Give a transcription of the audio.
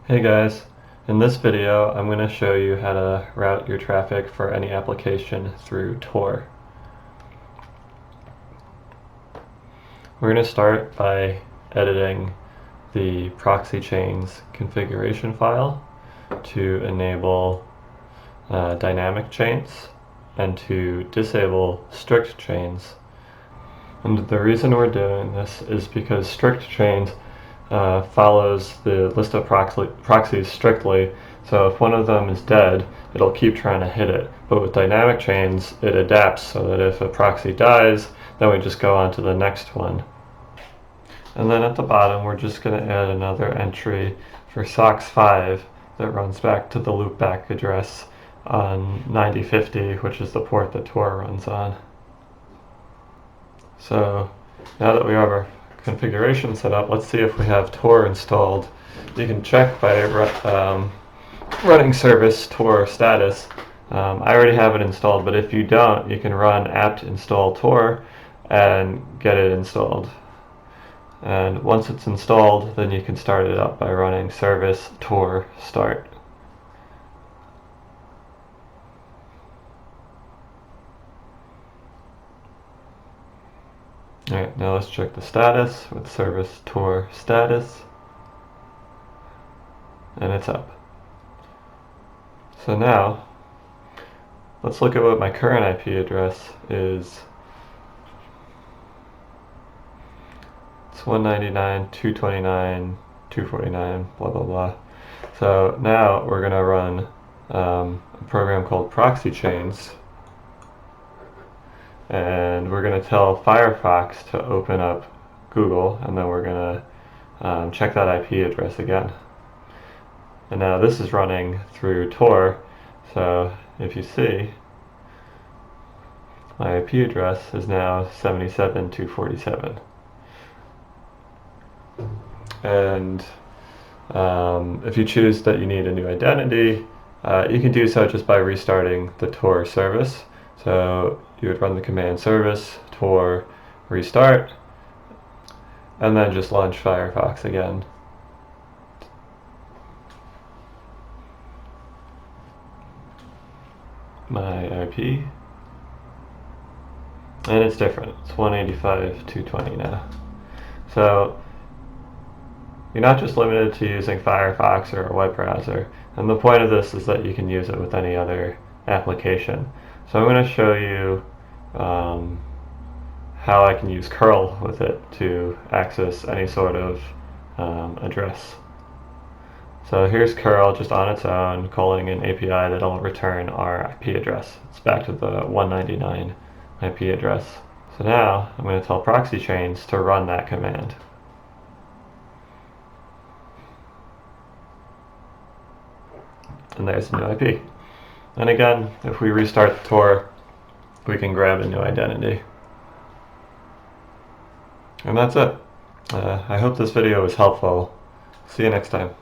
Hey guys, in this video I'm going to show you how to route your traffic for any application through Tor. We're going to start by editing the proxy chains configuration file to enable dynamic chains and to disable strict chains. And the reason we're doing this is because strict chains follows the list of proxies strictly, so if one of them is dead, it'll keep trying to hit it. But with dynamic chains, it adapts so that if a proxy dies, then we just go on to the next one. And then at the bottom, we're just going to add another entry for SOCKS5 that runs back to the loopback address on 9050, which is the port that Tor runs on. So now that we have our configuration set up, let's see if we have Tor installed. You can check by running service Tor status. I already have it installed, but if you don't, you can run apt install Tor and get it installed. And once it's installed, then you can start it up by running service Tor start. Alright, now let's check the status with service Tor status, and it's up. So now, let's look at what my current IP address is. It's 199.229.249, blah blah blah. So now we're going to run a program called proxy chains, and we're going to tell Firefox to open up Google, and then we're going to check that IP address again. And now this is running through Tor, so if you see, my IP address is now 77.247. And if you choose that you need a new identity, you can do so just by restarting the Tor service. So you would run the command service Tor restart, and then just launch Firefox again. My IP, and it's different. It's 185.220 now. So you're not just limited to using Firefox or a web browser, and the point of this is that you can use it with any other application. So I'm going to show you how I can use curl with it to access any sort of address. So here's curl just on its own, calling an API that'll return our IP address. It's back to the 199 IP address. So now I'm going to tell proxy chains to run that command. And there's the new IP. And again, if we restart the Tor, we can grab a new identity. And that's it. I hope this video was helpful. See you next time.